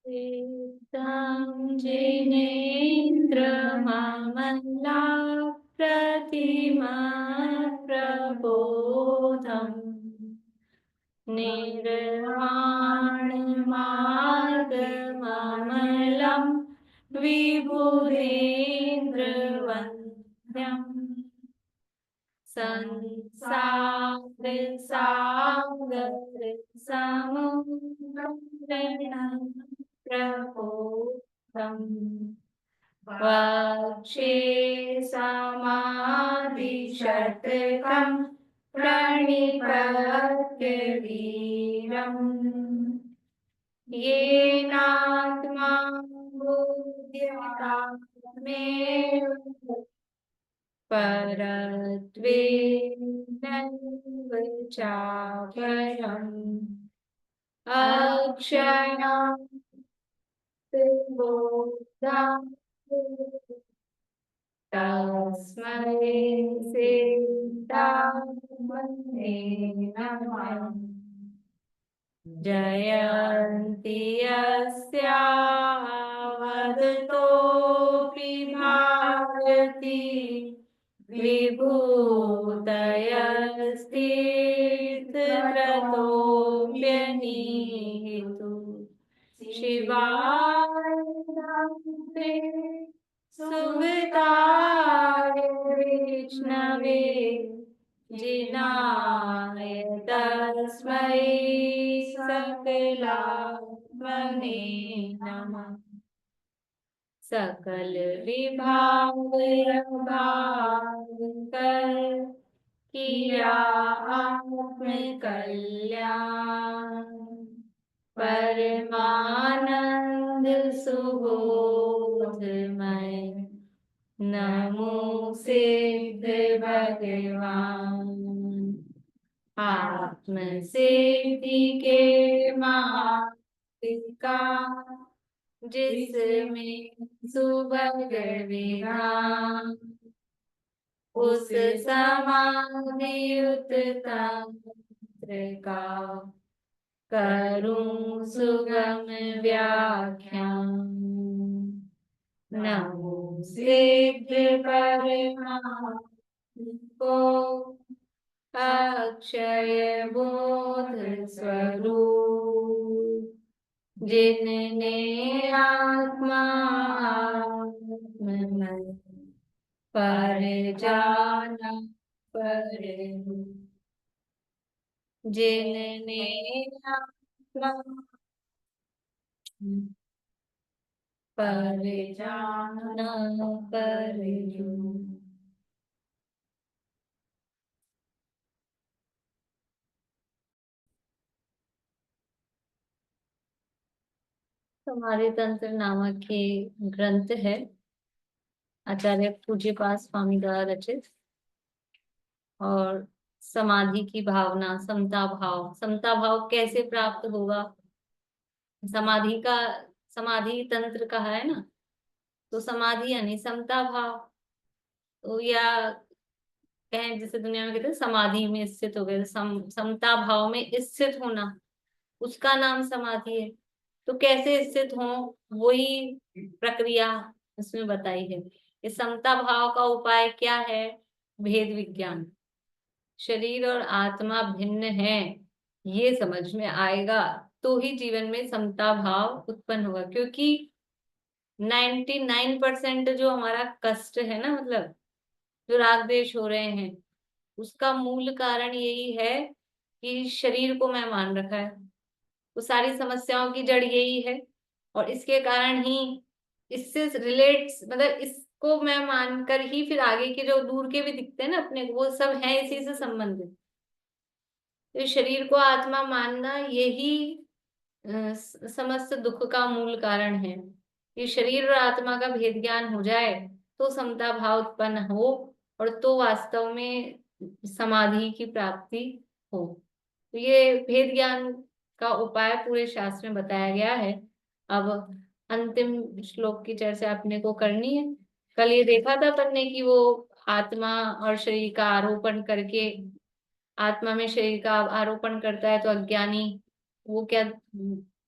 जिनेन्द्रममलाप्रतिमप्रबोधम् निर्वाणमार्गममलं विबुधेन्द्रवन्द्यम् संसारसागरसमुद्रं प्रपोतम् वक्षे समाधिशतकं प्रणिपत्य वीरम् येनात्मा बुद्ध्यात्मेव परत्वेनैव चापरम् अक्षयं बोधाम् तस्मै सिद्धात्मने नमः। जयन्ति यस्याः वदतोऽपि भारती विभूतयस्तीर्थव्रतोऽप्यनीतु शिवाय सुविताय विष्णवे जिनाय तस्मै सकलात्मने नमः। सकल विभाग कर किया आत्म कल्याण परमानंद सुबोधमय नमो सिद्ध भगवान। आत्म सिद्धि के मार्ग का जिसमें सुबह विधान उस समाधि तंत्र का करूं सुगम व्याख्यान। नमो सिद्ध परमात्मा को अक्षय बोध स्वरूप जिनने आत्मा आत्ममय पर जाना पर जिनने आत्मा पर जाना पर समाधि तंत्र नामक के ग्रंथ है आचार्य पूज्यपाद स्वामी द्वारा रचित। और समाधि की भावना, समता भाव कैसे प्राप्त होगा, समाधि तंत्र कहा है ना, तो समाधि यानी समता भाव। तो या कहें जैसे दुनिया में कहते हैं समाधि में स्थित हो गए, समता भाव में स्थित होना, उसका नाम समाधि है। तो कैसे स्थित हो, वही प्रक्रिया उसमें बताई है। इस समता भाव का उपाय क्या है? भेद विज्ञान। शरीर और आत्मा भिन्न है, ये समझ में आएगा तो ही जीवन में समता भाव उत्पन्न होगा। क्योंकि 99% जो हमारा कष्ट है ना, मतलब जो राग द्वेष हो रहे हैं, उसका मूल कारण यही है कि शरीर को मैं मान रखा है। तो सारी समस्याओं की जड़ यही है। और इसके कारण ही इससे मतलब इसको मैं मानकर ही फिर आगे के जो दूर के भी दिखते हैं ना अपने को, वो सब है इसी से संबंधित। तो शरीर को आत्मा मानना यही समस्त दुख का मूल कारण है। कि शरीर और आत्मा का भेद ज्ञान हो जाए तो समता भाव उत्पन्न हो, और तो वास्तव में समाधि की प्राप्ति हो। तो ये भेद ज्ञान का उपाय पूरे शास्त्र में बताया गया है। अब अंतिम श्लोक की चर्चा अपने को करनी है। कल ये देखा था अपन ने कि वो आत्मा और शरीर का आरोपण करके, आत्मा में शरीर का आरोपण करता है तो अज्ञानी वो क्या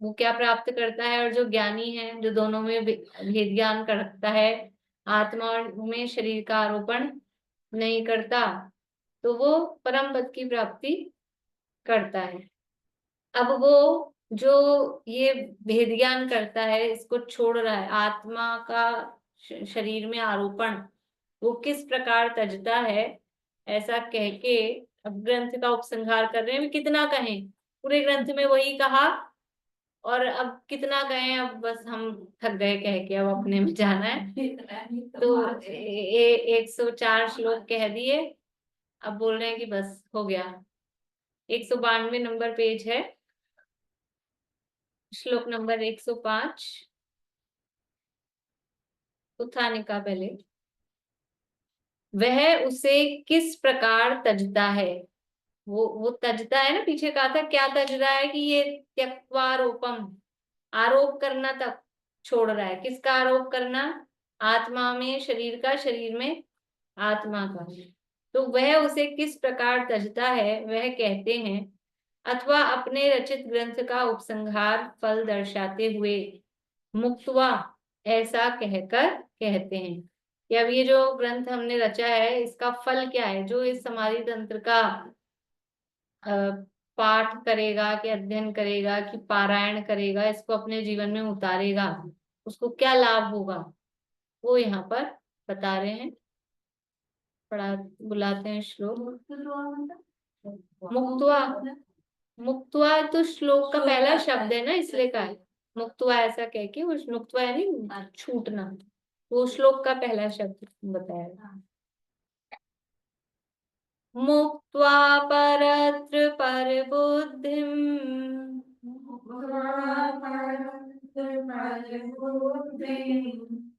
वो क्या प्राप्त करता है, और जो ज्ञानी है, जो दोनों में भेद ज्ञान रखता है, आत्मा में शरीर का आरोपण नहीं करता, तो वो परम पद की प्राप्ति करता है। अब वो जो ये भेद ज्ञान करता है, इसको छोड़ रहा है, आत्मा का शरीर में आरोपण वो किस प्रकार तजता है, ऐसा कह के अब ग्रंथ का उपसंहार कर रहे हैं। कितना कहें, पूरे ग्रंथ में वही कहा, और अब कितना कहें, अब बस हम थक गए कह के, अब अपने में जाना है। तो 104 श्लोक कह दिए, अब बोल रहे हैं कि बस हो गया। 192 नंबर पेज है, श्लोक नंबर 105, उत्थान का पहले। वह उसे किस प्रकार तजता है, वो तजता है ना, पीछे कहा था क्या तज रहा है, कि ये त्यक्वारोपम, आरोप करना तक छोड़ रहा है। किसका आरोप करना, आत्मा में शरीर का, शरीर में आत्मा का। तो वह उसे किस प्रकार तजता है, वह कहते हैं, अथवा अपने रचित ग्रंथ का उपसंहार फल दर्शाते हुए मुक्तवा ऐसा कहकर कहते हैं कि अब ये जो ग्रंथ हमने रचा है, इसका फल क्या है। जो इस समाधि तंत्र का अ, पाठ करेगा, कि अध्ययन करेगा, कि पारायण करेगा, इसको अपने जीवन में उतारेगा, उसको क्या लाभ होगा, वो यहाँ पर बता रहे हैं। पढ़ा, बुलाते हैं श्लोक। मुक्तवा, मुक्तवा तो श्लोक का पहला शब्द है ना, इसलिए का है मुक्तवा, ऐसा कह के। उस मुक्तवा यानी छूटना, वो श्लोक का पहला शब्द बताया। मुक्त्वा परत्र पर बुद्धिम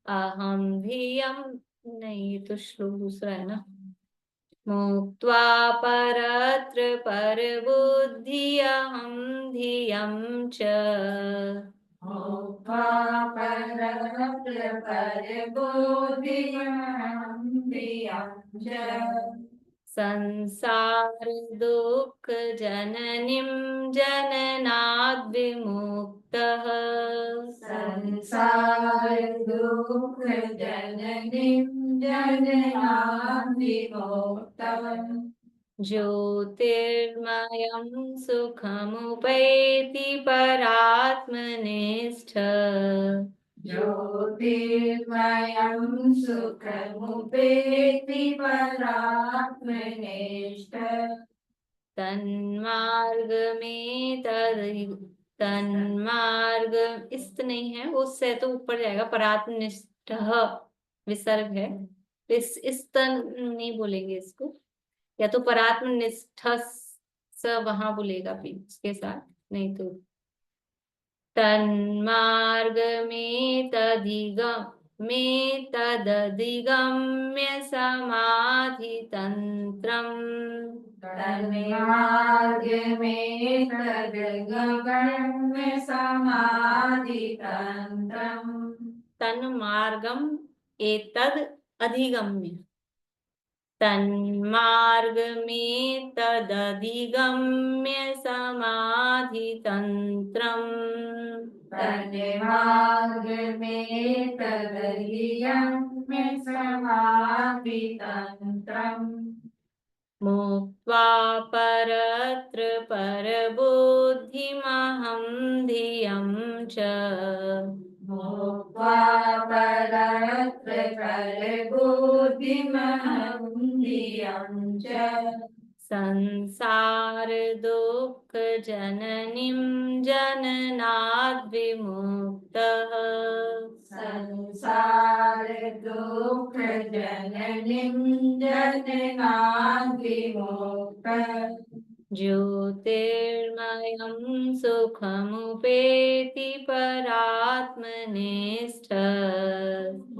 अहम धियम, नहीं ये तो श्लोक दूसरा है ना। मुक्त्वा परत्र पर बुद्धि अहम धियम च, मुक्त्वा परत्र पर बुद्धि अहम धियम च, संसार दुख जननीं जननाद् विमुक्तः, संसार दुख जननीं जननाद् विमुक्तः, ज्योतिर्मयं सुखमुपैति परात्मनिष्ठ, ज्योतिर्मयं सुखमुपेति परात्मनिष्ठ, तन्मार्ग में तन्मार्ग, इस्त नहीं है, उससे तो ऊपर जाएगा, परात्मनिष्ठ विसर्ग है, इस तन नहीं बोलेंगे इसको, या तो परात्मनिष्ठ वहां बोलेगा फिर उसके साथ, नहीं तो तन्मार्ग में तदधिगम्य समाधि तंत्रम, तन्मार्ग में तदधिगम्य समाधि तंत्रम, तन्मार्गम एतद अधिगम्य, तन्मार्ग में तदधिगम्य समाधि तंत्रम, तन्मार्ग में तदधिगम्य समाधि तंत्रम, मुक्त्वा परत्र पर बुद्धिमहं धियं च, मुक्त्वा परत्र पर बुद्धिमहं धियं च, संसार दुख जननीं जननाद् विमुक्तः, संसार दुख जननीं जननाद् विमुक्तः, ज्योतिर्मयं सुखमुपेति परात्मनिष्ठ,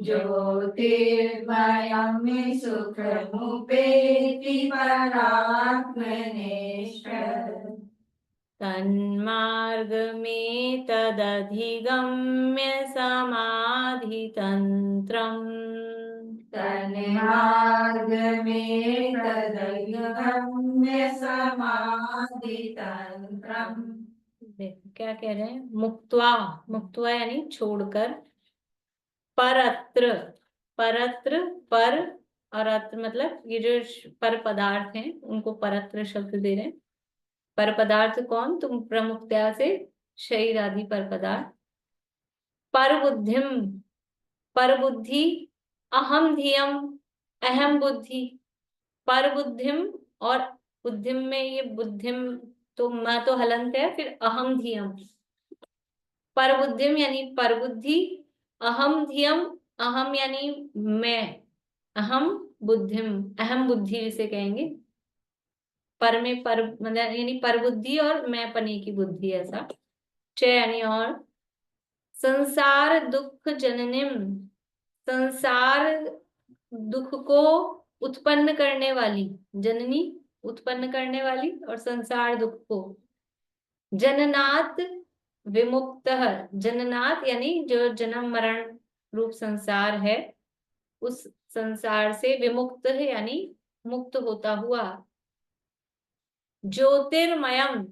ज्योतिर्मयं सुखमुपेति परात्मनिष्ठ, तन्मार्ग में तदधिगम्य समाधि तंत्रम, तन्मार्ग में तदधिगम्य समाधि तंत्रम, देखो क्या कह रहे हैं, मुक्त्वा, मुक्त्वा यानी छोड़कर, परत्र, परत्र, पर और अत्र मतलब ये जो पर पदार्थ हैं उनको परत्र शब्द दे रहे हैं। पर पदार्थ कौन, तुम प्रमुखतया से शरीर आदि पर पदार्थ। पर बुद्धिम, पर बुद्धि, अहम धियम, अहम बुद्धि, पर बुद्धिम, और बुद्धिम में ये बुद्धिम तो मैं तो हलंत है, फिर अहम धियम, पर बुद्धिम यानी पर बुद्धि, अहम धियम, अहम यानी मैं, अहम बुद्धिम, अहम बुद्धि इसे कहेंगे। पर में पर मतलब यानी पर बुद्धि और मैं पने की बुद्धि, ऐसा। च यानी और, संसार दुख जननिम, संसार दुख को उत्पन्न करने वाली, जननी उत्पन्न करने वाली, और संसार दुख को, जननात् विमुक्तः, जननात् यानी जो जन्म मरण रूप संसार है उस संसार से विमुक्त है यानी मुक्त होता हुआ। ज्योतिर्मयम,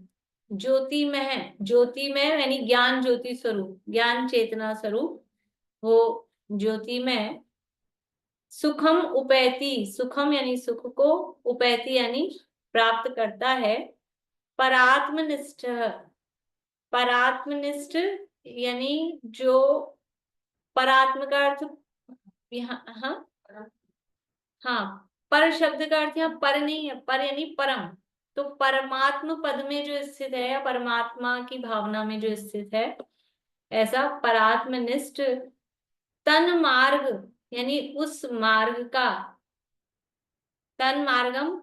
ज्योतिमय, ज्योतिमय यानी ज्ञान ज्योति स्वरूप, ज्ञान चेतना स्वरूप, वो ज्योतिमय। सुखम उपैति, सुखम यानी सुख को, उपैति यानी प्राप्त करता है। परात्मनिष्ठ, परात्मनिष्ठ यानी जो, परात्म का अर्थ यहाँ, हाँ हाँ, पर शब्द का अर्थ यहाँ पर नहीं है, पर यानी परम, तो परमात्म पद में जो स्थित है या परमात्मा की भावना में जो स्थित है, ऐसा परात्मनिष्ठ। तन मार्ग यानी उस मार्ग का, तन मार्गम,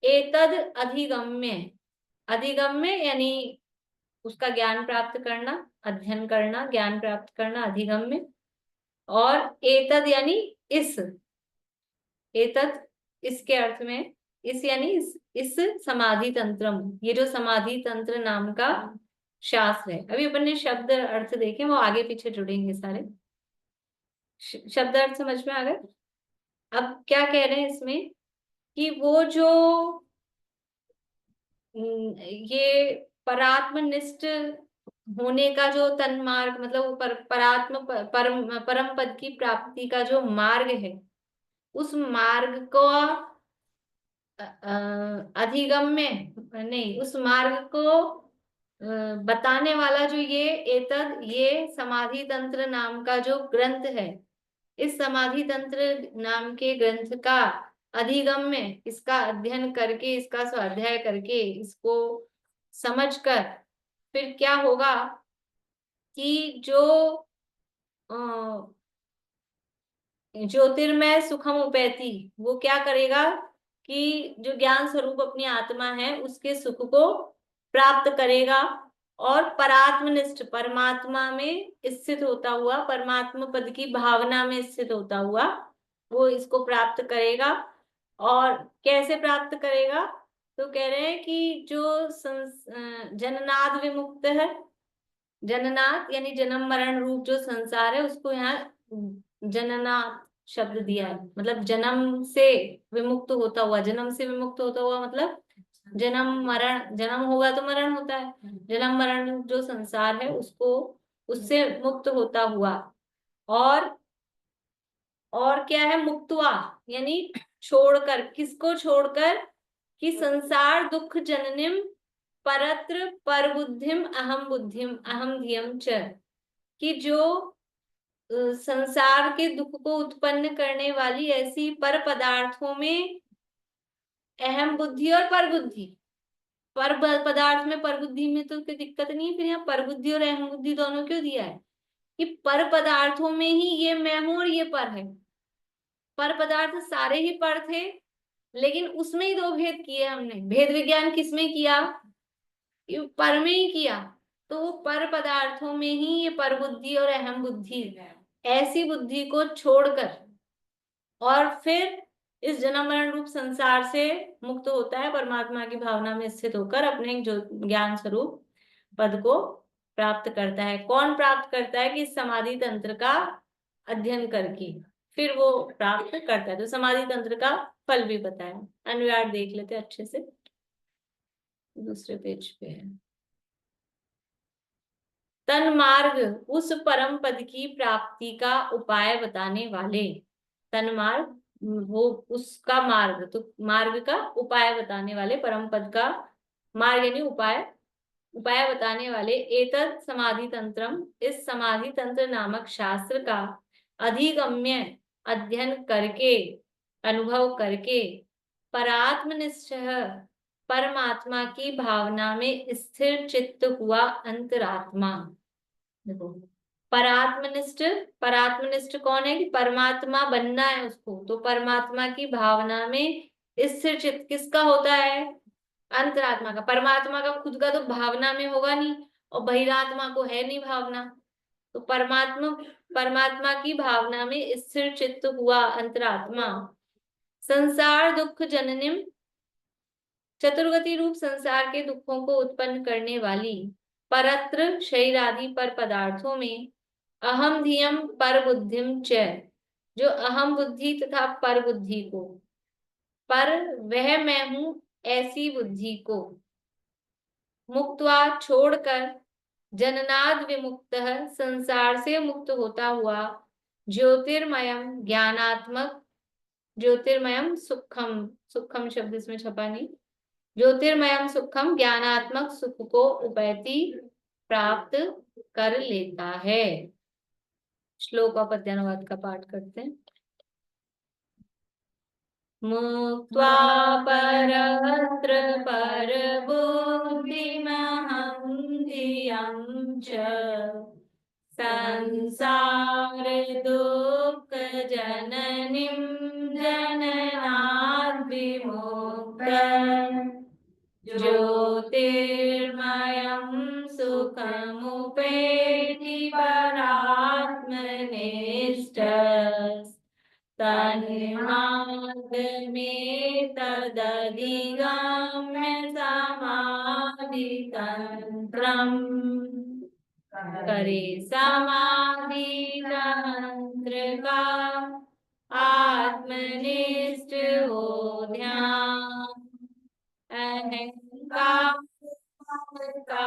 एतद अधिगम्य, अधिगम्य यानी उसका ज्ञान प्राप्त करना, अध्ययन करना, ज्ञान प्राप्त करना, अधिगम्य। और एतद यानी इस, एतद इसके अर्थ में, इस यानी इस समाधि तंत्रम, ये जो समाधि तंत्र नाम का शास्त्र है। अभी अपन ने शब्द अर्थ देखे, वो आगे पीछे जुड़ेंगे सारे। शब्द अर्थ समझ में आ गए। अब क्या कह रहे हैं इसमें कि वो जो ये परात्मनिष्ठ होने का जो तन्मार्ग मतलब परात्म परम पद की प्राप्ति का जो मार्ग है, उस मार्ग को अधिगम्य नहीं, उस मार्ग को बताने वाला जो ये एतद, ये समाधि तंत्र नाम का जो ग्रंथ है, इस समाधि तंत्र नाम के ग्रंथ का अधिगम्य, इसका अध्ययन करके, इसका स्वाध्याय करके, इसको समझकर फिर क्या होगा कि जो ज्योतिर्मय सुखम उपैति, वो क्या करेगा कि जो ज्ञान स्वरूप अपनी आत्मा है उसके सुख को प्राप्त करेगा, और परात्मनिष्ठ परमात्मा में स्थित होता हुआ, परमात्मा पद की भावना में स्थित होता हुआ वो इसको प्राप्त करेगा। और कैसे प्राप्त करेगा, तो कह रहे हैं कि जो जननाद विमुक्त है, जननाथ यानी जन्म मरण रूप जो संसार है उसको यहाँ जननाथ शब्द दिया है, मतलब जन्म से विमुक्त होता हुआ, जन्म से विमुक्त होता हुआ मतलब जन्म मरण, जन्म होगा तो मरण होता है, जन्म मरण जो संसार है उसको, उससे मुक्त होता हुआ। और और क्या है, मुक्तवा यानी छोड़कर, किसको छोड़कर, कि संसार दुख जननिम, परत्र पर बुद्धिम, अहम बुद्धिम, अहम धियम च, कि जो संसार के दुख को उत्पन्न करने वाली ऐसी पर पदार्थों में अहम बुद्धि और पर बुद्धि, पर पदार्थ में पर बुद्धि में तो कोई दिक्कत नहीं है, फिर यहाँ पर बुद्धि और अहम बुद्धि दोनों क्यों दिया है, कि पर पदार्थों में ही ये मैं हूं और ये पर है। पर पदार्थ सारे ही पर थे, लेकिन उसमें ही दो भेद किए हमने, भेद विज्ञान किसमें किया, पर में ही किया। तो वो पर पदार्थों में ही ये पर बुद्धि और अहम बुद्धि, ऐसी बुद्धि को छोड़कर और फिर इस जन्म मरण रूप संसार से मुक्त होता है, परमात्मा की भावना में स्थित होकर अपने जो ज्ञान स्वरूप पद को प्राप्त करता है। कौन प्राप्त करता है, कि इस समाधि तंत्र का अध्ययन करके फिर वो प्राप्त करता है। तो समाधि तंत्र का फल भी बताया, अनुवाद देख लेते अच्छे से, दूसरे पेज पे है। तन्मार्ग उस परम पद की प्राप्ति का उपाय बताने वाले। तन्मार्ग वो उसका मार्ग, तो मार्ग का उपाय बताने वाले, परम पद का मार्ग यानी उपाय, उपाय बताने वाले। एतत् समाधि तंत्रम, इस समाधि तंत्र नामक शास्त्र का अधिगम्य अध्ययन करके, अनुभव करके, परात्मनिष्ठ परमात्मा की भावना में स्थिर चित्त हुआ अंतरात्मा। देखो, परात्मनिष्ठ, परात्मनिष्ठ कौन है? कि परमात्मा बनना है उसको, तो परमात्मा की भावना में स्थिर चित्त किसका होता है? अंतरात्मा का। परमात्मा का खुद का तो भावना में होगा नहीं, और बहिरात्मा को है नहीं भावना, तो परमात्मा, परमात्मा की भावना में स्थिर चित्त हुआ अंतरात्मा। संसार दुख जननिम, चतुर्गति रूप संसार के दुखों को उत्पन्न करने वाली परत्र शरीर आदि पर पदार्थों में अहम धियम पर बुद्धिम च, जो अहम बुद्धि तथा पर बुद्धि को, पर वह मैं हूं ऐसी बुद्धि को मुक्त्वा छोड़कर, जननाद विमुक्त, संसार से मुक्त होता हुआ, ज्योतिर्मयम ज्ञानात्मक, ज्योतिर्मयम सुखम, सुखम शब्द इसमें छपा नहीं, ज्योतिर्मयम सुखम ज्ञानात्मक सुख को उपैति, प्राप्त कर लेता है। श्लोक और पद्यानुवाद का पाठ करते हैं। मुक्त्वा परत्र परबुद्धिमहं धियं च, संसार दुःख जननीं जननाद् विमुक्त, ज्योतिर्मयं सुखमुपैति परात्मनिष्ठ, तन्मार्गमेतदधिगम्य समाधितन्त्रम्, करे समाधि तंत्र का आत्मनिष्ठ हो ध्यान, अहंकार का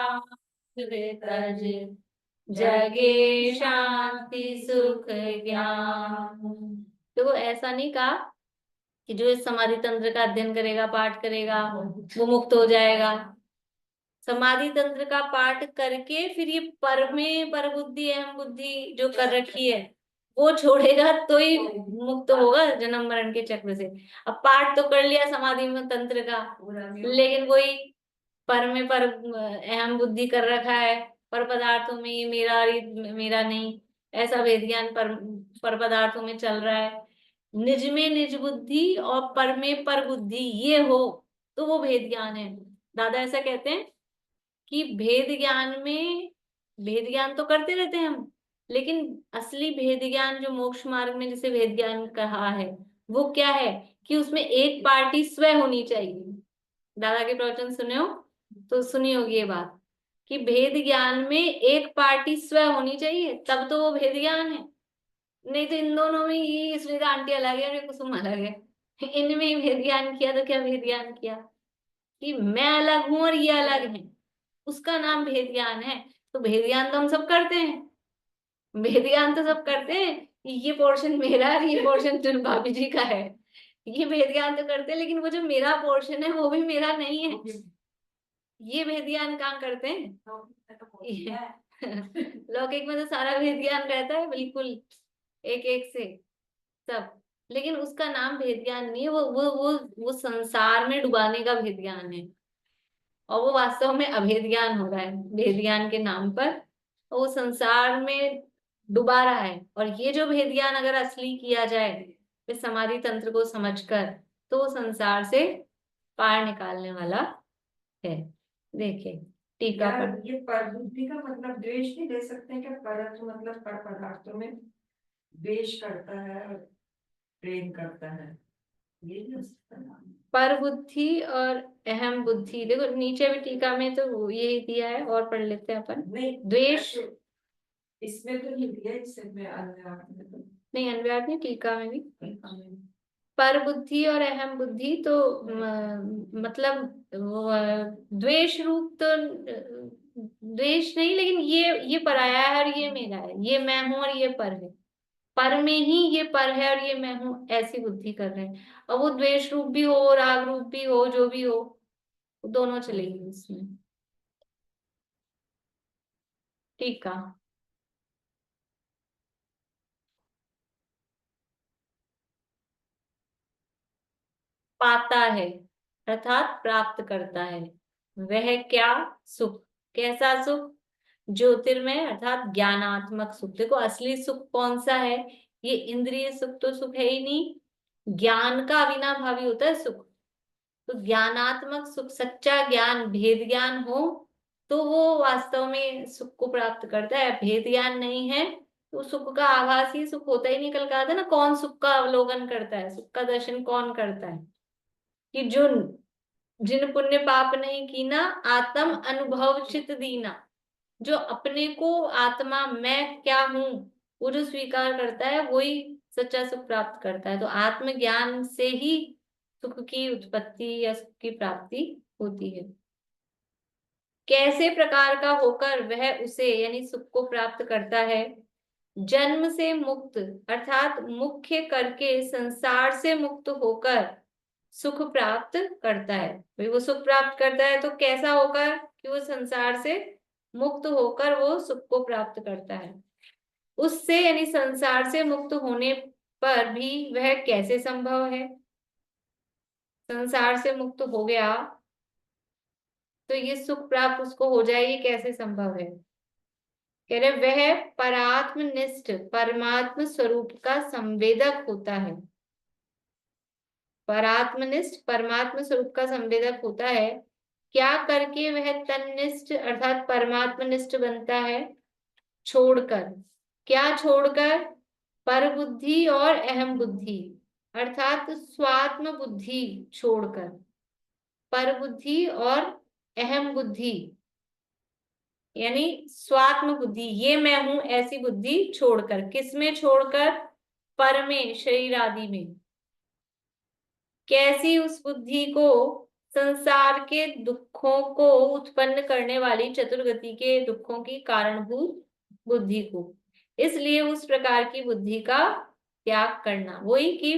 तज, जगे शांति सुख ज्ञान। तो ऐसा नहीं कहा कि जो इस समाधि तंत्र का अध्ययन करेगा, पाठ करेगा, वो मुक्त हो जाएगा। समाधि तंत्र का पाठ करके फिर ये पर में पर बुद्धि, अहम बुद्धि जो कर रखी है वो छोड़ेगा तो ही मुक्त होगा जन्म मरण के चक्र से। अब पाठ तो कर लिया समाधि में तंत्र का, लेकिन वही पर में पर अहम बुद्धि कर रखा है, पर पदार्थों में ये मेरा और ये मेरा नहीं, ऐसा वेद ज्ञान पर पदार्थों में चल रहा है। निज में निज बुद्धि और पर में पर बुद्धि ये हो तो वो भेद ज्ञान है। दादा ऐसा कहते हैं कि भेद ज्ञान में, भेद ज्ञान तो करते रहते हैं हम, लेकिन असली भेद ज्ञान जो मोक्ष मार्ग में जिसे भेद ज्ञान कहा है वो क्या है? कि उसमें एक पार्टी स्वयं होनी चाहिए। दादा के प्रवचन सुने हो तो सुनी होगी ये बात, कि भेद ज्ञान में एक पार्टी स्वयं होनी चाहिए, तब तो वो भेद ज्ञान है। नहीं तो इन दोनों में ये स्मिता आंटी अलग है और ये कुसुम अलग है, इनमें ही भेद ज्ञान किया तो क्या भेद ज्ञान किया? कि मैं अलग हूं और ये अलग है, उसका नाम भेद ज्ञान है। तो भेद ज्ञान तो हम सब करते हैं, भेद ज्ञान तो सब करते हैं, ये पोर्शन मेरा है, ये पोर्शन भाभी जी का है, ये भेद ज्ञान तो करते हैं, लेकिन वो जो मेरा पोर्शन है वो भी मेरा नहीं है। ये भेद ज्ञान कहाँ करते हैं? लौकिक में तो सारा भेद ज्ञान रहता है बिल्कुल, एक एक से सब, लेकिन उसका नाम भेद ज्ञान नहीं है। वो संसार में डुबाने का भेद ज्ञान है, और वो वास्तव में अभेद ज्ञान हो रहा है भेद ज्ञान के नाम पर, और वो संसार में डुबा रहा है। और ये जो भेद ज्ञान अगर असली किया जाए इस समाधि तंत्र को समझकर, तो वो संसार से पार निकालने वाला है। देखिए टीका पर, ये पर बुद्धि का मतलब द्वेष नहीं दे सकते हैं क्या? परत्व मतलब पर पदार्थों में द्वेष करता है और प्रेम करता है, ये नहीं हो सकता ना? पर बुद्धि और अहम बुद्धि, देखो नीचे भी टीका में तो यही दिया है, और पढ़ लेते हैं अपन। नहीं, द्वेष इसमें तो नहीं दिया, इसमें अन्य में तो नहीं, अन्वयार्थ नहीं, टीका में भी। पर बुद्धि और अहम बुद्धि तो मतलब द्वेष रूप तो द्वेष नहीं, लेकिन ये पराया है और ये मेरा है, ये मैं हूं और ये पर है। पर में ही ये पर है और ये मैं हूं, ऐसी बुद्धि कर रहे हैं। और वो द्वेष रूप भी हो, राग रूप भी हो, जो भी हो, दोनों चलेगी इसमें। ठीक है। पाता है अर्थात प्राप्त करता है। वह क्या? सुख। कैसा सुख? ज्योतिर्मय अर्थात ज्ञानात्मक सुख। देखो असली सुख कौन सा है? ये इंद्रिय सुख तो सुख है ही नहीं, ज्ञान का अविनाभावी होता है सुख। तो ज्ञानात्मक सुख, सच्चा ज्ञान, भेद ज्ञान हो तो वो वास्तव में सुख को प्राप्त करता है। भेद ज्ञान नहीं है तो सुख का आभास ही सुख होता ही नहीं। कल कहा था ना, कौन सुख का अवलोकन करता है, सुख का दर्शन कौन करता है? कि जो जिन पुण्य पाप नहीं कीना, आत्म अनुभव चित दीना। जो अपने को आत्मा, मैं क्या हूं, वो जो स्वीकार करता है वही सच्चा सुख प्राप्त करता है। तो आत्मज्ञान से ही सुख की उत्पत्ति या सुख की प्राप्ति होती है। कैसे प्रकार का होकर वह उसे यानी सुख को प्राप्त करता है? जन्म से मुक्त अर्थात मुख्य करके संसार से मुक्त होकर सुख प्राप्त करता है। भाई वो सुख प्राप्त करता है तो कैसा होकर? कि वो संसार से मुक्त होकर वो सुख को प्राप्त करता है। उससे यानी संसार से मुक्त होने पर भी वह कैसे संभव है? संसार से मुक्त हो गया तो ये सुख प्राप्त उसको हो जाए, ये कैसे संभव है? कह रहे वह परात्मनिष्ठ परमात्म स्वरूप का संवेदक होता है। परात्मनिष्ठ परमात्म स्वरूप का संवेदक होता है। क्या करके वह तन्निष्ठ अर्थात परमात्मनिष्ठ बनता है? छोड़कर। क्या छोड़कर? पर बुद्धि और अहम बुद्धि अर्थात स्वात्म बुद्धि छोड़कर। पर बुद्धि और अहम बुद्धि यानी स्वात्म बुद्धि, ये मैं हूं ऐसी बुद्धि छोड़कर। किसमें छोड़कर? पर में, शरीर आदि में। कैसी उस बुद्धि को? संसार के दुखों को उत्पन्न करने वाली चतुर्गति के दुखों की कारणभूत बुद्धि को। इसलिए उस प्रकार की बुद्धि का त्याग करना, वही कि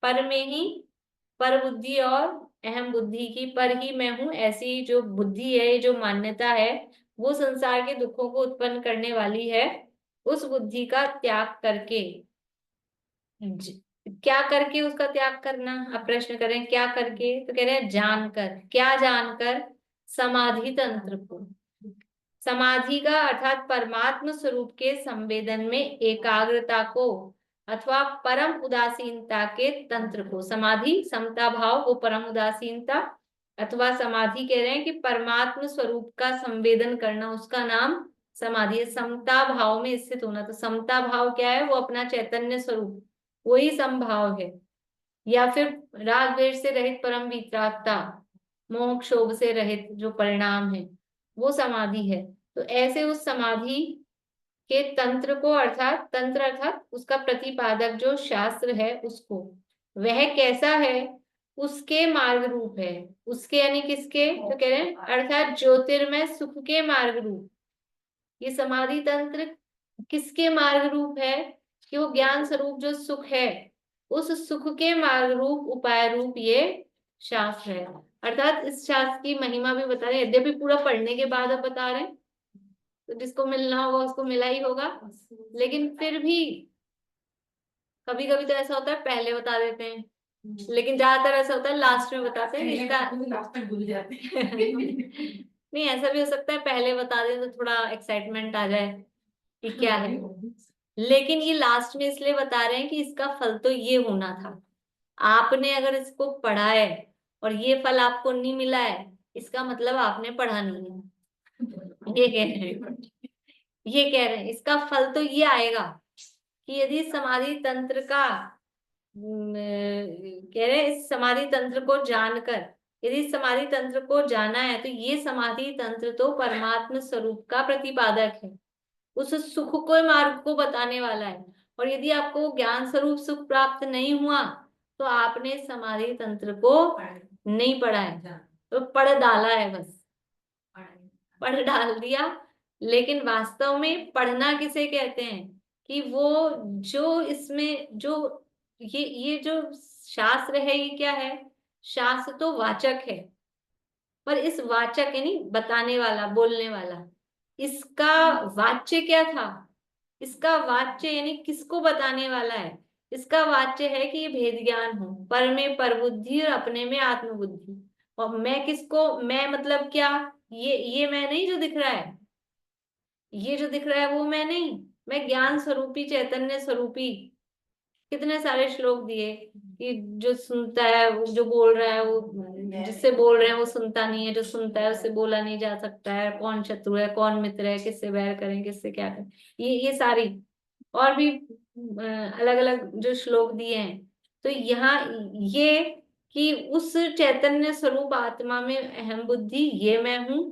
पर में ही, पर बुद्धि और अहम बुद्धि की, पर ही मैं हूं ऐसी जो बुद्धि है, जो मान्यता है, वो संसार के दुखों को उत्पन्न करने वाली है। उस बुद्धि का त्याग करके क्या करके उसका त्याग करना? अब प्रश्न करें क्या करके, तो कह रहे हैं जानकर। क्या जानकर? समाधि तंत्र को। समाधि का अर्थात परमात्म स्वरूप के संवेदन में एकाग्रता को अथवा परम उदासीनता के तंत्र को। समाधि समता भाव, वो परम उदासीनता, अथवा समाधि कह रहे हैं कि परमात्म स्वरूप का संवेदन करना, उसका नाम समाधि है। समता भाव में स्थित होना। तो समता भाव क्या है? वो अपना चैतन्य स्वरूप, वही समभाव है। या फिर राग द्वेष से रहित परम वितरागता, मोह क्षोभ से रहित जो परिणाम है, वो समाधि है। तो ऐसे उस समाधि के तंत्र को अर्थात तंत्र अर्थात उसका प्रतिपादक जो शास्त्र है उसको, वह कैसा है? उसके मार्ग रूप है। उसके यानी किसके? तो कह रहे हैं अर्थात ज्योतिर्मय सुख के मार्ग रूप। ये समाधि तंत्र किसके मार्ग रूप है? कि वो ज्ञान स्वरूप जो सुख है, उस सुख के मार्ग रूप, उपाय रूप ये शास्त्र है। अर्थात इस शास्त्र की महिमा भी बता रहे हैं, यद्यपि पूरा पढ़ने के बाद अब बता रहे हैं, तो जिसको मिलना होगा उसको मिला ही होगा। लेकिन फिर भी कभी कभी तो ऐसा होता है पहले बता देते हैं, लेकिन ज्यादातर ऐसा होता है लास्ट में बताते हैं इसका। लास्ट में भूल जाते हैं। नहीं, ऐसा भी हो सकता है पहले बता दें तो थोड़ा एक्साइटमेंट आ जाए कि क्या है। लेकिन ये लास्ट में इसलिए बता रहे हैं कि इसका फल तो ये होना था। आपने अगर इसको पढ़ा है और ये फल आपको नहीं मिला है, इसका मतलब आपने पढ़ा नहीं है। ये कह रहे हैं, ये कह रहे हैं इसका फल तो ये आएगा कि यदि समाधि तंत्र का कह रहे हैं इस समाधि तंत्र को जानकर, यदि समाधि तंत्र को जाना है तो ये समाधि तंत्र तो परमात्म स्वरूप का प्रतिपादक है, उस सुख को मार्ग को बताने वाला है। और यदि आपको ज्ञान स्वरूप सुख प्राप्त नहीं हुआ तो आपने समाधि तंत्र को नहीं पढ़ा है, तो पढ़ डाला है, बस पढ़ डाल दिया। लेकिन वास्तव में पढ़ना किसे कहते हैं, कि वो जो इसमें जो ये जो शास्त्र है, ये क्या है, शास्त्र तो वाचक है, पर इस वाचक यानी बताने वाला, बोलने वाला, इसका वाच्य क्या था, इसका वाच्य यानी किसको बताने वाला है, इसका वाच्य है कि ये भेद ज्ञान हो, पर में पर बुद्धि और अपने में आत्मबुद्धि। और मैं किसको, मैं मतलब क्या, ये मैं नहीं जो दिख रहा है, ये जो दिख रहा है वो मैं नहीं, मैं ज्ञान स्वरूपी, चैतन्य स्वरूपी। कितने सारे श्लोक दिए कि जो सुनता है, वो जो बोल रहा है, वो जिससे बोल रहे हैं वो सुनता नहीं है, जो सुनता है उससे बोला नहीं जा सकता है, कौन शत्रु है कौन मित्र है, किससे बैर करें किससे क्या करें, ये सारी और भी अलग अलग जो श्लोक दिए हैं। तो यहाँ ये कि उस चैतन्य स्वरूप आत्मा में अहम बुद्धि ये मैं हूं,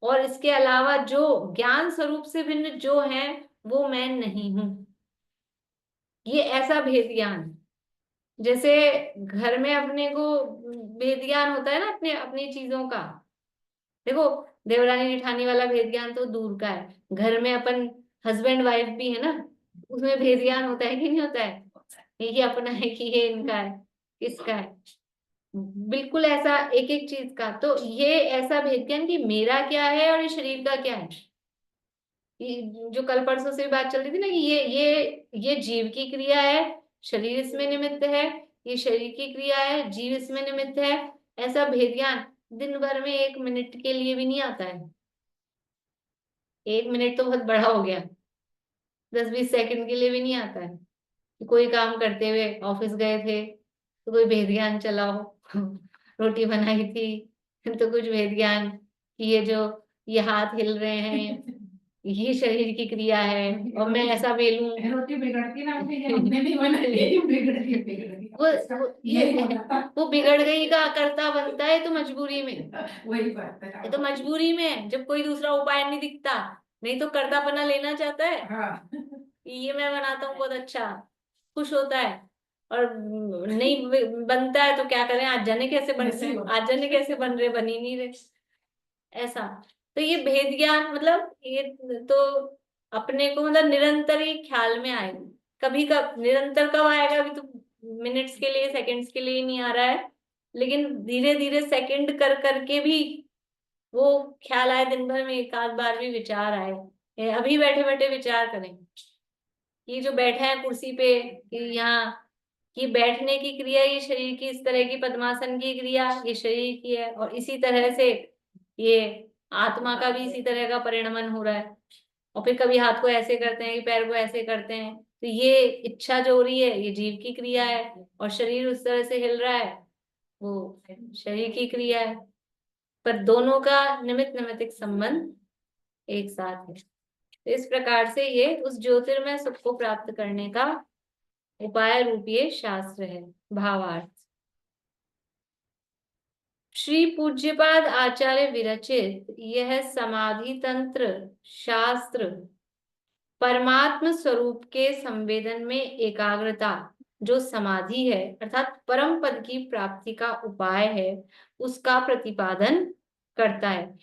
और इसके अलावा जो ज्ञान स्वरूप से भिन्न जो है वो मैं नहीं हूं। ये ऐसा भेद ज्ञान, जैसे घर में अपने को भेद ज्ञान होता है ना अपने अपनी चीजों का। देखो, देवरानी जेठानी वाला भेद ज्ञान तो दूर का है, घर में अपन हस्बैंड वाइफ भी है ना, उसमें भेद ज्ञान होता है कि नहीं होता है, ये अपना है कि ये इनका है, किसका है, बिल्कुल ऐसा एक एक चीज का। तो ये ऐसा भेद ज्ञान कि मेरा क्या है और ये शरीर का क्या है। जो कल परसों से बात चल रही थी ना, कि ये जीव की क्रिया है, शरीर इसमें निमित्त है, ये शरीर की क्रिया है, जीव इसमें निमित्त है। ऐसा भेद ज्ञान दिन भर में 1 मिनट के लिए भी नहीं आता है। 1 मिनट तो बहुत बड़ा हो गया, 10-20 सेकंड के लिए भी नहीं आता है। कोई काम करते हुए ऑफिस गए थे तो कोई भेद ज्ञान चलाओ रोटी बनाई थी तो कुछ भेद ज्ञान कि ये हाथ हिल रहे हैं, ये शरीर की क्रिया है, और मैं ऐसा बेलूं, रोटी बिगड़ती ना, हमने नहीं बनाई, बिगड़ गई बिगड़ गई। वो बिगड़ गई का करता बनता है तो मजबूरी में, वही बात है, ये तो मजबूरी में जब कोई दूसरा उपाय नहीं दिखता, नहीं तो करतापना लेना चाहता है। हाँ। ये मैं बनाता हूँ बहुत अच्छा, खुश होता है, और नहीं बनता है तो क्या करें, आज जाने कैसे बन रहे, आज जाने कैसे बन रहे, बन ही नहीं रहे, ऐसा। तो ये भेद ज्ञान मतलब ये तो अपने को मतलब निरंतर ही ख्याल में आए, कभी कब निरंतर कब आएगा, अभी तो मिनट्स के लिए सेकंड्स के लिए नहीं आ रहा है, लेकिन धीरे धीरे सेकंड कर करके भी वो ख्याल आए, दिन भर में एक आध बार भी विचार आए, अभी बैठे बैठे विचार करें, ये जो बैठा है कुर्सी पे, कि यहाँ कि बैठने की क्रिया ये शरीर की, इस तरह की पद्मासन की क्रिया ये शरीर की है, और इसी तरह से ये आत्मा का भी इसी तरह का परिणमन हो रहा है। और फिर कभी हाथ को ऐसे करते हैं कि पैर को ऐसे करते हैं, तो ये इच्छा जो हो रही है ये जीव की क्रिया है, और शरीर उस तरह से हिल रहा है वो शरीर की क्रिया है, पर दोनों का निमित्त निमित्तिक संबंध एक साथ है। तो इस प्रकार से ये उस ज्योतिर्मय सुख को प्राप्त करने का उपाय रूपीय शास्त्र है। भावार्थ, श्री पूज्यपाद आचार्य विरचित यह समाधि तंत्र शास्त्र परमात्म स्वरूप के संवेदन में एकाग्रता, जो समाधि है अर्थात परम पद की प्राप्ति का उपाय है, उसका प्रतिपादन करता है।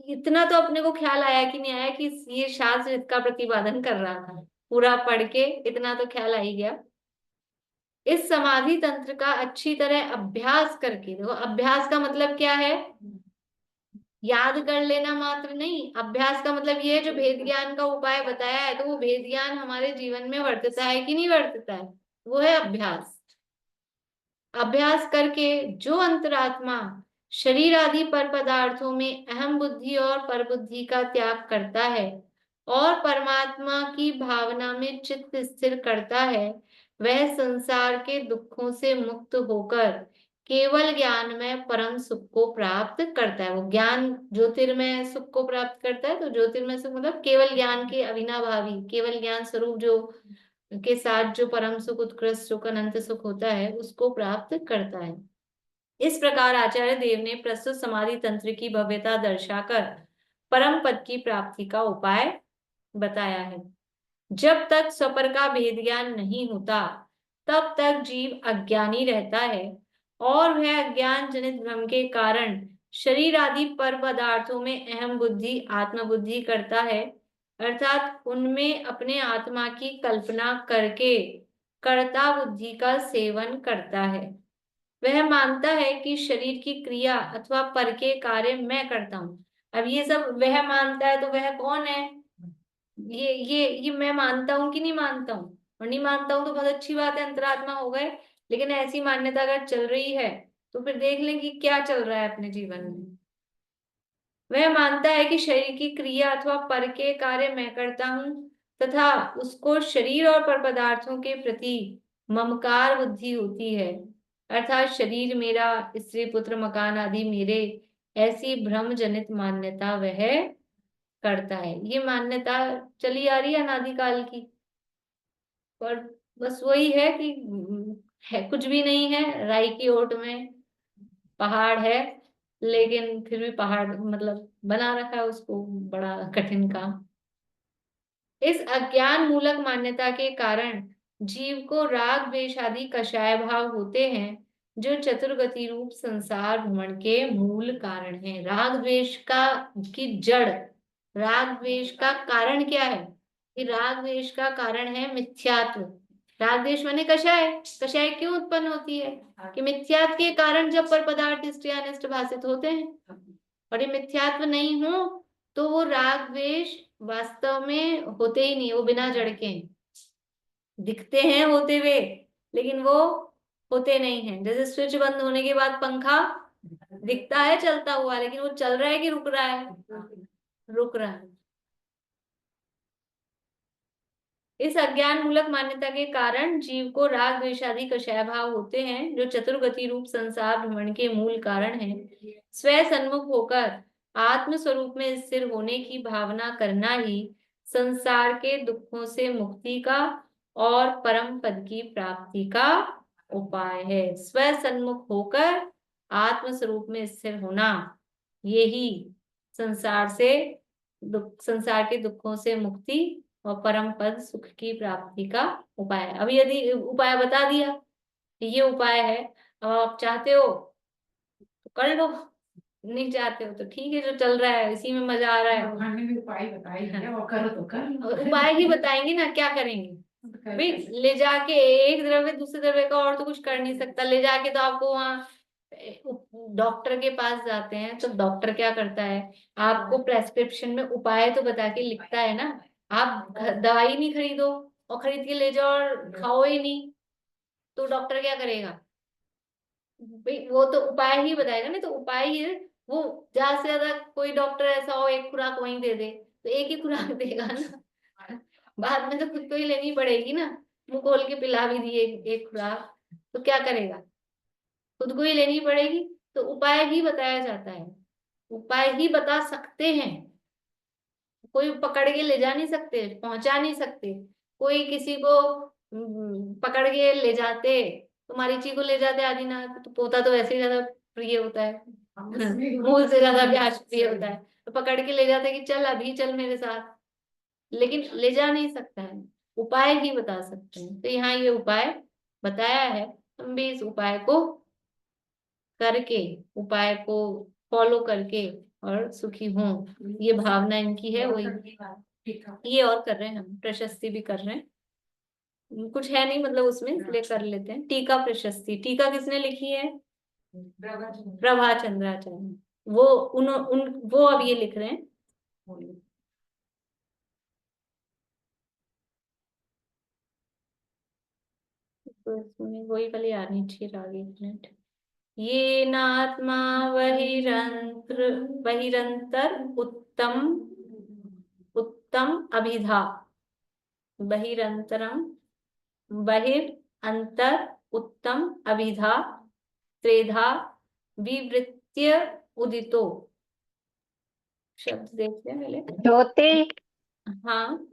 इतना तो अपने को ख्याल आया कि नहीं आया कि ये शास्त्र इसका प्रतिपादन कर रहा था, पूरा पढ़ के इतना तो ख्याल आ ही गया। इस समाधि तंत्र का अच्छी तरह अभ्यास करके, देखो अभ्यास का मतलब क्या है, याद कर लेना मात्र नहीं, अभ्यास का मतलब ये है जो भेद ज्ञान का उपाय बताया है, तो वो भेद ज्ञान हमारे जीवन में वर्तता है कि नहीं वर्तता है, वो है अभ्यास। अभ्यास करके जो अंतरात्मा शरीर आदि पर पदार्थों में अहम बुद्धि और पर बुद्धि का त्याग करता है और परमात्मा की भावना में चित्त स्थिर करता है, वह संसार के दुखों से मुक्त होकर केवल ज्ञान में परम सुख को प्राप्त करता है। वो ज्ञान ज्योतिर्मय सुख को प्राप्त करता है, तो ज्योतिर्मय सुख मतलब केवल ज्ञान के अविनाभावी, केवल ज्ञान स्वरूप जो के साथ जो परम सुख, उत्कृष्ट सुख, अनंत सुख होता है, उसको प्राप्त करता है। इस प्रकार आचार्य देव ने प्रस्तुत समाधि तंत्र की भव्यता दर्शाकर परम पद की प्राप्ति का उपाय बताया है। जब तक स्वपर का भेद ज्ञान नहीं होता, तब तक जीव अज्ञानी रहता है और वह अज्ञान जनित भ्रम के कारण शरीर आदि पर पदार्थों में अहम बुद्धि आत्मबुद्धि करता है, अर्थात उनमें अपने आत्मा की कल्पना करके कर्ता बुद्धि का सेवन करता है। वह मानता है कि शरीर की क्रिया अथवा पर के कार्य मैं करता हूं। अब ये सब वह मानता है, तो वह कौन है? ये मैं मानता हूं कि नहीं मानता हूं? और नहीं मानता हूं तो बहुत अच्छी बात है, अंतरात्मा हो गए। लेकिन ऐसी मान्यता अगर चल रही है तो फिर देख लें कि क्या चल रहा है अपने जीवन में। वह मानता है कि शरीर की क्रिया अथवा पर के कार्य मैं करता हूं तथा उसको शरीर और पर पदार्थों के प्रति ममकार बुद्धि होती है, अर्थात शरीर मेरा, स्त्री पुत्र मकान आदि मेरे, ऐसी भ्रम जनित मान्यता वह करता है। ये मान्यता चली आ रही है अनादिकाल की। पर बस वही है कि है कुछ भी नहीं है, राई की ओट में पहाड़ है, लेकिन फिर भी पहाड़ मतलब बना रखा है उसको, बड़ा कठिन काम। इस अज्ञान मूलक मान्यता के कारण जीव को राग द्वेष आदि कषाय भाव होते हैं, जो चतुर्गति रूप संसार भ्रमण के मूल कारण है। राग द्वेष का की जड़, राग द्वेष का कारण क्या है? कि राग द्वेष का कारण है मिथ्यात्व। राग द्वेष माने कषाय। कषाय क्यों उत्पन्न होती है? कि मिथ्यात्व के कारण जब पर पदार्थ इष्ट या अनिष्ट भाषित होते हैं, और ये मिथ्यात्व नहीं हो तो वो राग द्वेष वास्तव में होते ही नहीं, वो बिना जड़ के हैं। दिखते हैं होते हुए, लेकिन वो होते नहीं हैं। जैसे स्विच बंद होने के बाद पंखा दिखता है चलता हुआ, लेकिन वो चल रहा है कि रुक रहा है? रुक रहा है। इस अज्ञान मूलक मान्यता के कारण जीव को राग द्वेषादि कषाय भाव होते हैं, जो चतुर्गति रूप संसार भ्रमण के मूल कारण हैं। स्वयं सन्मुख होकर आत्म स्वरूप में स्थिर होने की भावना करना ही संसार के दुखों से मुक्ति का और परम पद की प्राप्ति का उपाय है। स्वयं सन्मुख होकर आत्म स्वरूप में स्थिर होना, यही संसार के दुखों से मुक्ति और परम पद सुख की प्राप्ति का उपाय है। अब यदि उपाय बता दिया कि ये उपाय है, अब आप चाहते हो तो कर लो, नहीं चाहते हो तो ठीक है, जो चल रहा है इसी में मजा आ रहा है। भगवान ने भी उपाय बताए हैं, वो करो तो कर लो। उपाय ही बताएंगे ना, क्या करेंगे भाई? ले जाके एक द्रव्य दूसरे द्रव्य का और तो कुछ कर नहीं सकता। ले जाके तो आपको वहां डॉक्टर के पास जाते हैं तो डॉक्टर क्या करता है? आपको प्रेस्क्रिप्शन में उपाय तो बता के लिखता है ना। आप दवाई नहीं खरीदो और खरीद के ले जाओ और खाओ ही नहीं, तो डॉक्टर क्या करेगा? भाई वो तो उपाय ही बताएगा ना। तो उपाय ही वो, ज्यादा से ज्यादा कोई डॉक्टर ऐसा हो एक खुराक वहीं दे दे, तो एक ही खुराक देगा ना। बाद में तो खुद को ही लेनी पड़ेगी ना। मुंह खोल के पिला भी दिए एक खुराक, तो क्या करेगा? खुद को ही लेनी पड़ेगी। तो उपाय ही बताया जाता है, उपाय ही बता सकते हैं। कोई पकड़ के ले जा नहीं सकते, पहुंचा नहीं सकते। कोई किसी को पकड़ के ले जाते, तुम्हारी चीज को ले जाते आदिनाथ, तो पोता तो वैसे ही ज्यादा प्रिय होता है। मूल से ज्यादा प्यार प्रिय होता है, तो पकड़ के ले जाते कि चल अभी चल मेरे साथ, लेकिन ले जा नहीं सकता है। उपाय ही बता सकते हैं। तो यहाँ ये उपाय बताया है, हम भी इस उपाय को करके, उपाय को फॉलो करके और सुखी हों, ये भावना इनकी है। वही ये और कर रहे हैं, हम प्रशस्ति भी कर रहे हैं। कुछ है नहीं मतलब उसमें, इसलिए कर लेते हैं। टीका प्रशस्ति, टीका किसने लिखी है? प्रभा चंद्राचार्य। वो वो अब ये लिख रहे हैं। तो इसमें वही वाली आनी चाहिए आगे, एक मिनट। ये नात्मा बहिरंतर उत्तम उत्तम अभिधा, बहिरंतरम बहिर अंतर उत्तम अभिधा त्रेधा विवृत्य उदितो। शब्द देखते हैं पहले। ज्योति हाँ,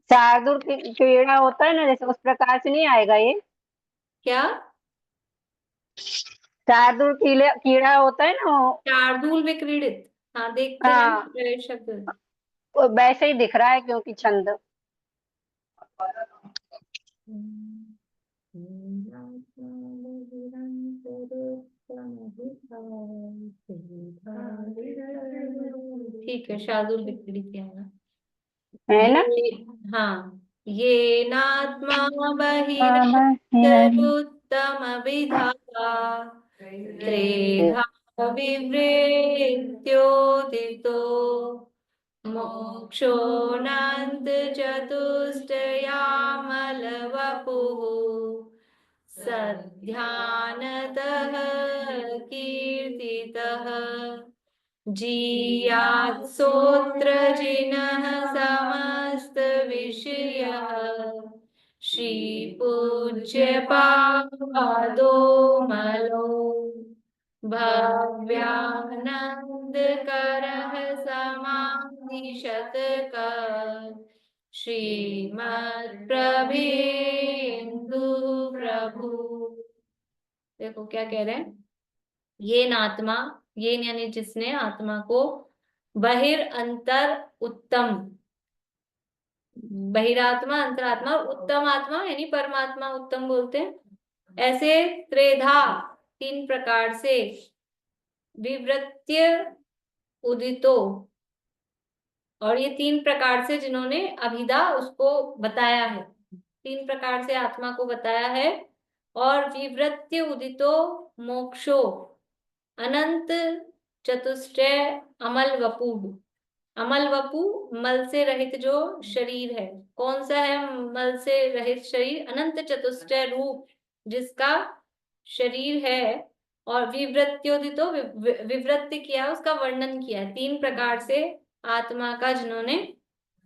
शार्दुल कीड़ा होता है ना, जैसे उस प्रकार से नहीं आएगा ये। क्या? शार्दुल कीड़ा होता है ना शार्दूल विक्रीडित, हाँ देखते हैं हाँ, शब्द। वो वैसे ही दिख रहा है क्योंकि छंद। ठीक है, शार्दुल बिक्री किया ना। है ना। ये, हाँ, ये नात्मा हिरण्य बहिरुत्तम विधाता त्रेधा विवृत्योदितो मोक्षो नान्त चतुष्टयामलवपुः सध्यानतः कीर्तितः जीयात्सोत्र जिनः समस्त विषयः श्रीपूज्य पादो मलो भव्यानंदकरः समाधिशतक श्रीमत्प्रभेन्दु प्रभु। देखो क्या कह रहे हैं, ये नात्मा, ये यानी जिसने आत्मा को बहिर अंतर उत्तम, बहिरात्मा, अंतरात्मा और उत्तम आत्मा यानी परमात्मा उत्तम बोलते हैं, ऐसे त्रेधा तीन प्रकार से विवृत्य उदितो, और ये तीन प्रकार से जिन्होंने अभिधा उसको बताया है, तीन प्रकार से आत्मा को बताया है, और विवृत्य उदितो मोक्षो अनंत चतुष्टय अमल वपु, अमल वपु मल से रहित जो शरीर है, कौन सा है मल से रहित शरीर, अनंत चतुष्टय रूप जिसका शरीर है, और विवृत्योदितो विवृत्ति किया, उसका वर्णन किया है, तीन प्रकार से आत्मा का जिन्होंने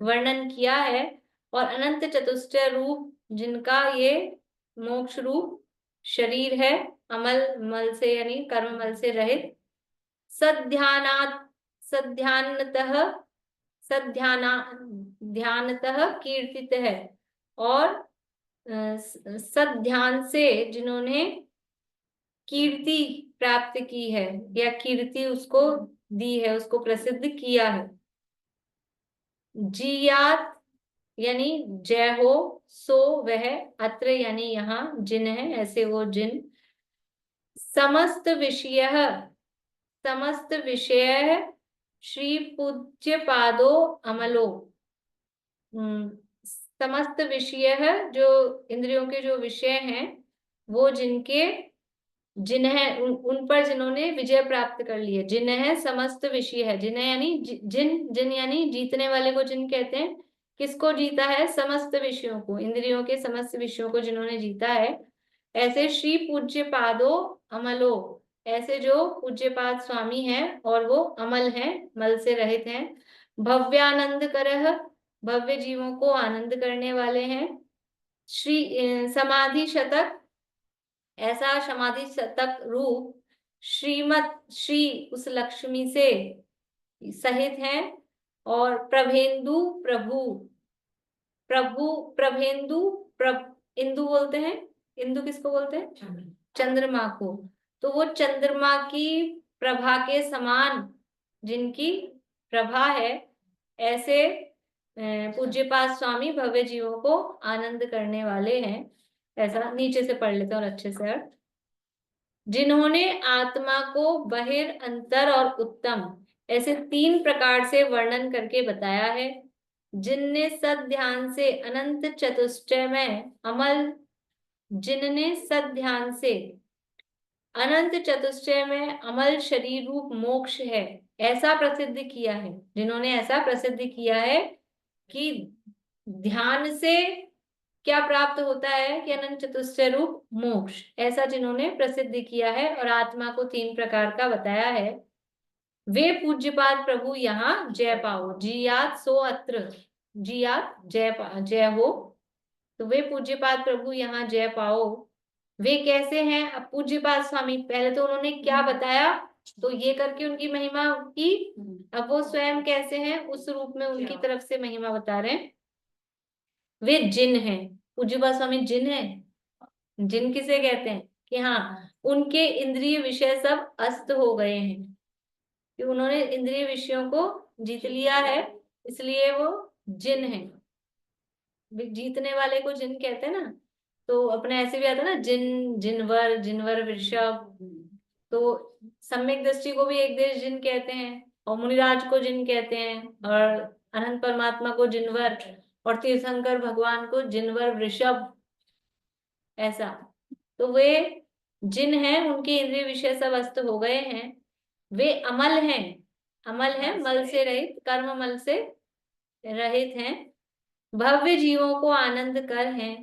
वर्णन किया है, और अनंत चतुष्टय रूप जिनका ये मोक्ष रूप शरीर है, अमल मल से यानी कर्म मल से रहित, सध्यानात् सध्यानतः सध्याना ध्यानतः कीर्तित है, और सध्यान से जिन्होंने कीर्ति प्राप्त की है या कीर्ति उसको दी है, उसको प्रसिद्ध किया है। जियात यानी जय हो, सो वह, अत्र यानी यहाँ, जिन है ऐसे वो जिन, समस्त विषय, समस्त विषय श्री पूज्य पादो अमलो, समस्त विषय है जो इंद्रियों के जो विषय हैं, वो जिनके जिन्हें उन पर जिन्होंने विजय प्राप्त कर ली है, जिन्हें समस्त विषय है, जिन्हें यानी जिन जिन यानी जीतने वाले को जिन कहते हैं, किसको जीता है, समस्त विषयों को, इंद्रियों के समस्त विषयों को जिन्होंने जीता है, ऐसे श्री पूज्य पादो अमलो, ऐसे जो पूज्यपाद स्वामी हैं और वो अमल हैं, मल से रहित हैं, भव्यानंद करह, भव्य जीवों को आनंद करने वाले हैं, श्री समाधि शतक, ऐसा समाधि शतक रूप, श्रीमत श्री उस लक्ष्मी से सहित हैं, और प्रभेंदु प्रभु, प्रभु प्रभेंदु इंदु बोलते हैं, इंदु किसको बोलते हैं, चंद्रमा को, तो वो चंद्रमा की प्रभा के समान जिनकी प्रभा है, ऐसे पूज्यपाद स्वामी भव्य जीवों को आनंद करने वाले हैं। ऐसा नीचे से पढ़ लेते हैं और अच्छे से अर्थ, जिन्होंने आत्मा को बहिर अंतर और उत्तम ऐसे तीन प्रकार से वर्णन करके बताया है, जिनने सद ध्यान से अनंत चतुष्टय में अमल, जिनने सद ध्यान से अनंत चतुष्टय में अमल शरीर रूप मोक्ष है ऐसा प्रसिद्ध किया है, जिन्होंने ऐसा प्रसिद्ध किया है कि ध्यान से क्या प्राप्त होता है कि अनंत चतुष्टय रूप मोक्ष, ऐसा जिन्होंने प्रसिद्ध किया है और आत्मा को तीन प्रकार का बताया है, वे पूज्यपाद प्रभु यहाँ जय पाओ, जियात सो अत्र, जियात जय हो, तो वे पूज्यपाद प्रभु यहाँ जय पाओ। वे कैसे हैं, अब पूज्यपाद स्वामी पहले तो उन्होंने क्या बताया, तो ये करके उनकी महिमा की, अब वो स्वयं कैसे हैं उस रूप में उनकी तरफ से महिमा बता रहे हैं। वे जिन हैं, पूज्यपाद स्वामी जिन है, जिन किसे कहते हैं कि हाँ उनके इंद्रिय विषय सब अस्त हो गए हैं, कि उन्होंने इंद्रिय विषयों को जीत लिया है, इसलिए वो जिन है, जीतने वाले को जिन कहते हैं ना, तो अपने ऐसे भी आता है ना, जिन, जिनवर, जिनवर वृषभ। तो सम्यक दृष्टि को भी एक देश जिन कहते हैं, और मुनिराज को जिन कहते हैं, और अनंत परमात्मा को जिनवर, और तीर्थंकर भगवान को जिनवर वृषभ, ऐसा। तो वे जिन हैं, उनके इंद्रिय विषय सब अस्त हो गए हैं, वे अमल हैं, अमल हैं, मल से रहित, कर्म मल से रहित हैं, भव्य जीवों को आनंद कर हैं,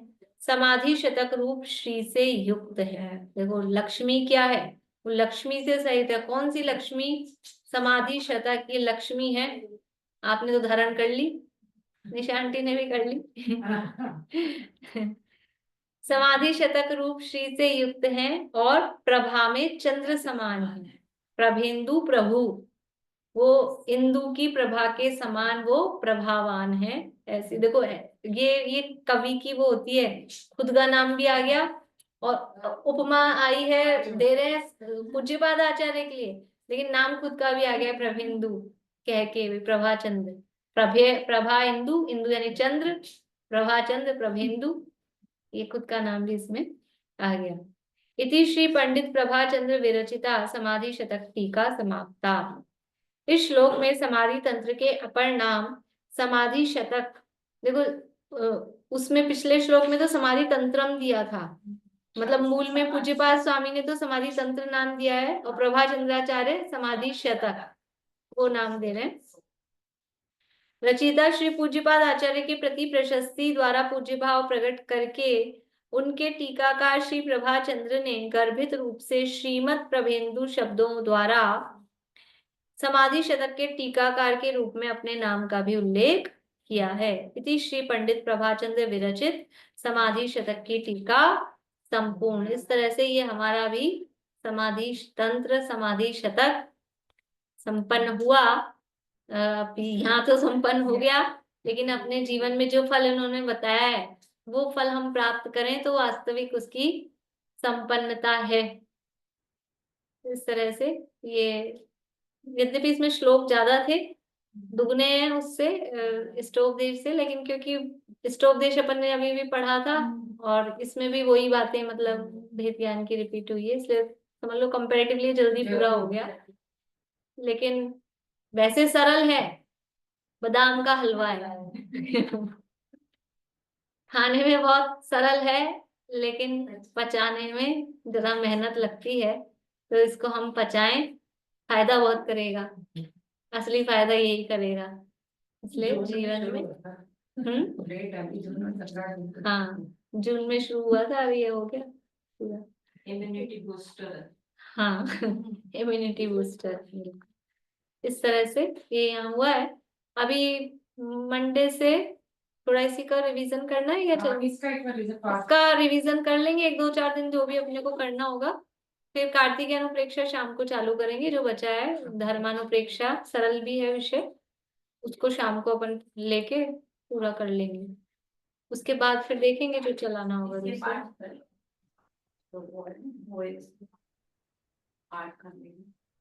समाधि शतक रूप श्री से युक्त है। देखो लक्ष्मी क्या है, वो लक्ष्मी से सहित है। कौन सी लक्ष्मी? समाधि शतक की लक्ष्मी है। आपने तो धारण कर ली, निशा आंटी ने भी कर ली। समाधि शतक रूप श्री से युक्त हैं, और प्रभा में चंद्र समान है। प्रभेंदु प्रभु, वो इंदु की प्रभा के समान वो प्रभावान है। ऐसे देखो, ये कवि की वो होती है, खुद का नाम भी आ गया, और उपमा आई है, दे रहे हैं पूज्यपाद आचार्य के लिए, लेकिन नाम खुद का भी आ गया, प्रभेंदु कह के भी, प्रभा चंद्र, प्रभा इंदु, इंदु यानी चंद्र, प्रभा चंद्र, प्रभेंदु, ये खुद का नाम भी इसमें आ गया। इति श्री पंडित प्रभा चंद्र विरचिता समाधि शतक टीका समाप्ता। इस श्लोक में समाधि तंत्र के अपर नाम समाधि शतक, देखो उसमें पिछले श्लोक में तो समाधि तंत्रम दिया था, मतलब मूल में पूज्यपाद स्वामी ने तो समाधि तंत्र नाम दिया है, और प्रभा चंद्राचार्य समाधि शतक वो नाम दे रहे हैं। रचयिता श्री पूज्यपाद आचार्य के प्रति प्रशस्ति द्वारा पूज्य भाव प्रकट करके उनके टीकाकार श्री प्रभा चंद्र ने गर्भित रूप से श्रीमद प्रभेंदु शब्दों द्वारा समाधि शतक के टीकाकार के रूप में अपने नाम का भी उल्लेख किया है। इति श्री पंडित प्रभाचंद्र विरचित समाधि शतक की टीका संपूर्ण। इस तरह से ये हमारा भी समाधि तंत्र, समाधि शतक संपन्न हुआ। यहाँ तो संपन्न हो गया, लेकिन अपने जीवन में जो फल इन्होंने बताया है वो फल हम प्राप्त करें तो वास्तविक उसकी संपन्नता है। इस तरह से ये, यद्यपि इसमें श्लोक ज्यादा थे, दुगने हैं उससे स्टोपदेश से, लेकिन क्योंकि स्टोपदेश अपन ने अभी भी पढ़ा था और इसमें भी वही बातें मतलब भेद ज्ञान की रिपीट हुई है, इसलिए समझ लो कंपैरेटिवली जल्दी पूरा हो गया। लेकिन वैसे सरल है, बादाम का हलवा है। खाने में बहुत सरल है, लेकिन पचाने में जरा मेहनत लगती है, तो इसको हम पचाएं, फायदा बहुत करेगा, असली फायदा यही करेगा। इसलिए जीवन में हाँ, जून में शुरू हुआ था, अभी ये हो गया पूरा इम्यूनिटी बूस्टर। हाँ, इम्यूनिटी बूस्टर। इस तरह से ये यहाँ हुआ है। अभी मंडे से थोड़ा इसी का रिवीजन करना है या चल इसका रिवीजन कर लेंगे 1-2-4 दिन, जो भी अपने को करना होगा। फिर कार्तिक अनुप्रेक्षा शाम को चालू करेंगे, जो बचा है धर्मानुप्रेक्षा, सरल भी है विषय, उसको शाम को अपन लेके पूरा कर लेंगे। उसके बाद फिर देखेंगे जो चलाना होगा दूसरा।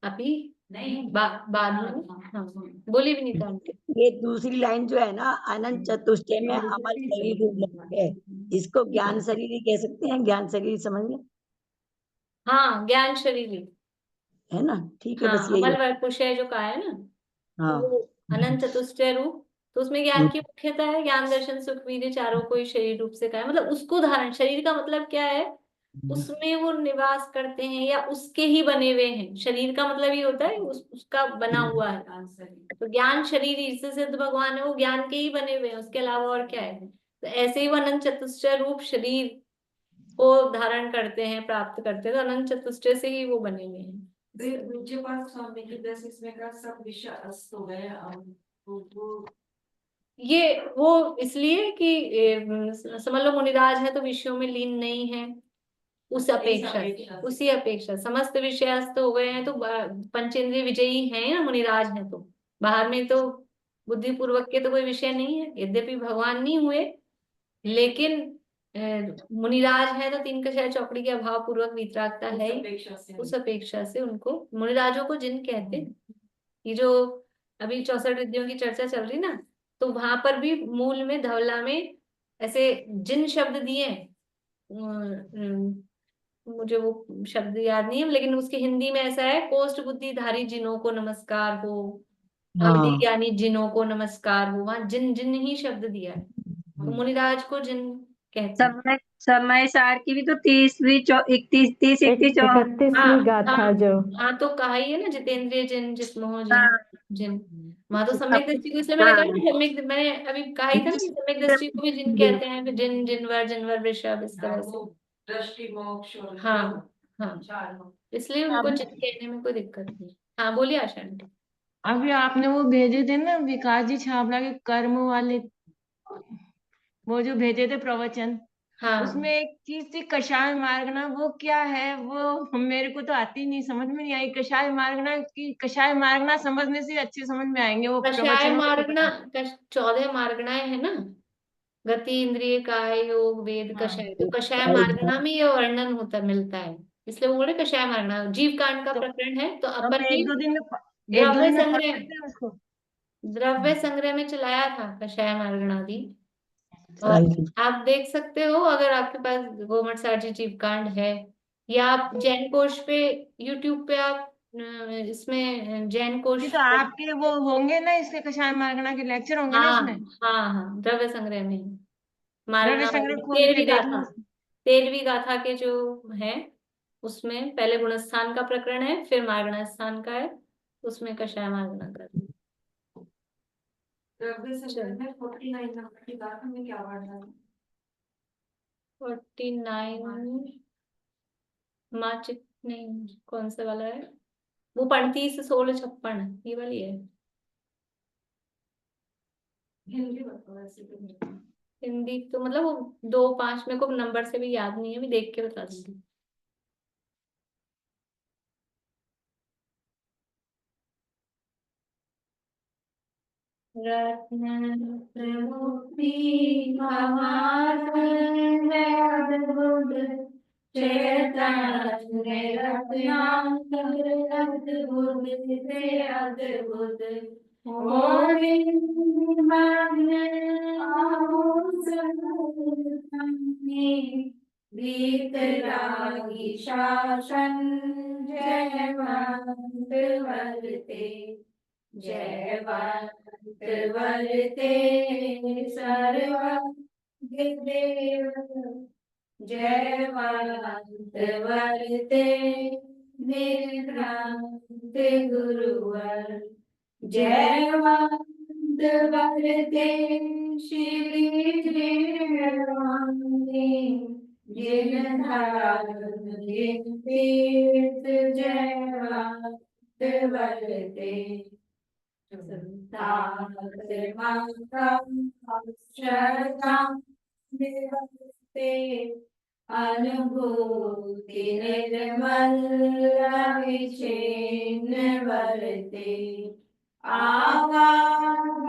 अभी नहीं, बाद में। हाँ, बोली भी नहीं था। ये दूसरी लाइन जो है ना, अनंत चतुष्टय में अमल शरीर रूप है, इसको ज्ञान शरीर ही कह सकते हैं, ज्ञान शरीर समझ लें। हाँ, ज्ञान शरीर है ना, ठीक है। हाँ, बस यही अमल वर्पुषय जो कहा है ना, हाँ। तो अनंत चतुष्टय रूप, तो उसमें ज्ञान की मुख्यता है, ज्ञान दर्शन सुख वीर्य चारों को ही शरीर रूप से कहा है, मतलब उसको धारण, शरीर का मतलब क्या है, उसमें वो निवास करते हैं या उसके ही बने हुए हैं। शरीर का मतलब ये होता है उसका बना हुआ है। तो ज्ञान शरीर इससे सिद्ध भगवान है, वो ज्ञान के ही बने हुए हैं, उसके अलावा और क्या है। तो ऐसे ही वो अनंत चतुष्टय रूप शरीर को धारण करते हैं, प्राप्त करते हैं, तो अनंत चतुष्टय से ही वो बने हुए हैं। पूज्यपाद स्वामी की दस इसमें का सब विषय अस्त हो गए। ये वो इसलिए कि समझ लो मुनिराज है तो विषयों में लीन नहीं है, उसी अपेक्षा समस्त विषय अस्त हो गए हैं, तो पंचेंद्रिय विजयी हैं ना मुनिराज हैं, तो बाहर में तो बुद्धि पूर्वक के तो कोई विषय नहीं है, यद्यपि भगवान नहीं हुए, लेकिन मुनिराज है तो 3 कषाय चौकड़ी के अभाव पूर्वक वितरागता है, उस अपेक्षा से उनको मुनिराजों को जिन कहते हैं। ये जो अभी 64 रिद्धियों की चर्चा चल रही ना, तो वहां पर भी मूल में धवला में ऐसे जिन शब्द दिए हैं, मुझे वो शब्द याद नहीं है, लेकिन उसकी हिंदी में ऐसा है, कोष्ठ बुद्धिधारी जिनों को नमस्कार हो, अगदी हाँ। ज्ञानी जिनों को नमस्कार हो। वहां जिन जिन ही शब्द दिया है, तो मुनिराज को जिन कहते हैं। समय सार की भी तो 31 31 31वीं हाँ गाथा हाँ जो। हाँ, तो कहा ही है ना, जितेंद्रिय जिन, जिसमोह जिन, हाँ जिन। वहां तो अब सम्यक दृष्टि को, इसलिए मैंने कहा हाँ ना, सम्यक, मैंने अभी कहा ही था ना कि सम्यक दृष्टि को भी जिन कहते हैं, फिर जिन, जिनवर, जिनवर, वृषभ, इस तरह से। दृष्टि मोक्ष और हाँ हाँ, चार मोक्ष। इसलिए उनको जिन कहने में कोई दिक्कत नहीं। हाँ बोलिए आशा आंटी। अभी आपने वो भेजे थे ना विकास जी छाबड़ा के कर्म वाले, वो जो भेजे थे प्रवचन, उसमें हाँ, एक चीज थी कषाय मार्गना, वो क्या है वो मेरे को तो आती नहीं, समझ में नहीं आई। कषाय मार्गना की, कषाय मार्गना समझने से अच्छे समझ में आएंगे वो कषाय प्रवचनों में मार्गना, बताए। 14 मार्गणाएं है ना, गति, इंद्रिय, काय, योग, वेद, हाँ, कषाय। तो कषाय मार्गना में ये वर्णन होता मिलता है, इसलिए वो बोले कषाय मार्गना जीव कांड का तो प्रकरण है। तो हम अपन भी एक दो दिन में एक दो द्रव्य दिन में पढ़ संग्रह, सकते हैं उसको। द्रव्य संग्रह में चलाया था कषाय मार्गणादि। और सारी आप देख सकते हो, अगर आपके पास गोमट साजी जीव कांड है, या आप जैन कोश पे, यूट्यूब पे आप इसमें जैन ये कोश। तो आपके वो होंगे ना, इसके कषाय मार्गना के लेक्चर होंगे ना हाँ इसमें। हाँ हाँ, द्रव्य संग्रह में द्रव्य मारना संग्रह वाली खोल के 13वीं देख लो गाथा, उसमें। 13वीं गाथा के जो है, उसमें पहले गुणस्थान का प्रकरण है, फिर मार्गणा स्थान का है, उसमें कषाय मार्गणा का है। द्रव्य संग्रह चलो, में 49 नंबर की बात हमें क्या पढ़ना है? 49 माचिक नहीं, कौन सा वाला है वो, 35 से 16 56 ये वाली है। हिंदी बताओ ऐसे तो नहीं। हिंदी तो मतलब वो 2 5 मेरे को नंबर से भी याद नहीं है, अभी देख के बता दूंगी। रत्नमुक्ति महारत्न अद्भुत चैतन्य रत्नाकर अद्भुत से अद्भुत हो निर्माल्य वीतरागी शासन जयवंत वरते, जयवंत वरते सर्वदेव, जयवंत वरते निर्भ्रांत गुरुवर, जयवंत वरते श्री निर्वाणी, जिन धारण जिन तीर्थ, जयवंत वरते निवर्ते, अनुभूति निर्मल अविच्छिन्न वर्ते, आवागमन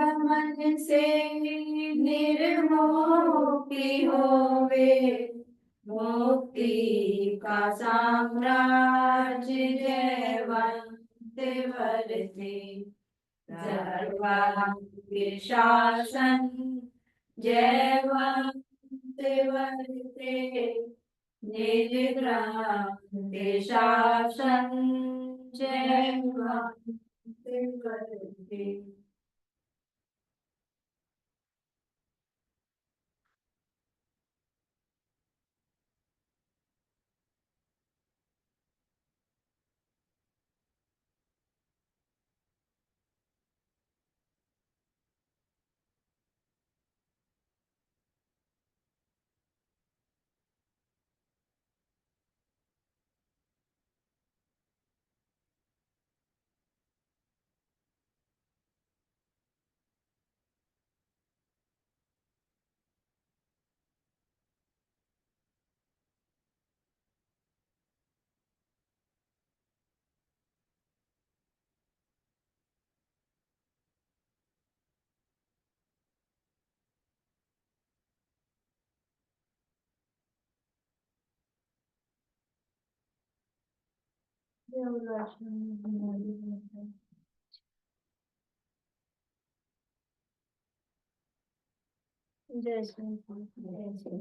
से निर्मुक्ति होवे, मुक्ति का साम्राज्य जयवंत वर्ते, सर्वांग शासन जयवंत वर्ते, निर्ग्रांत शासन जयवंत वर्ते। जय श्री, जय श्री।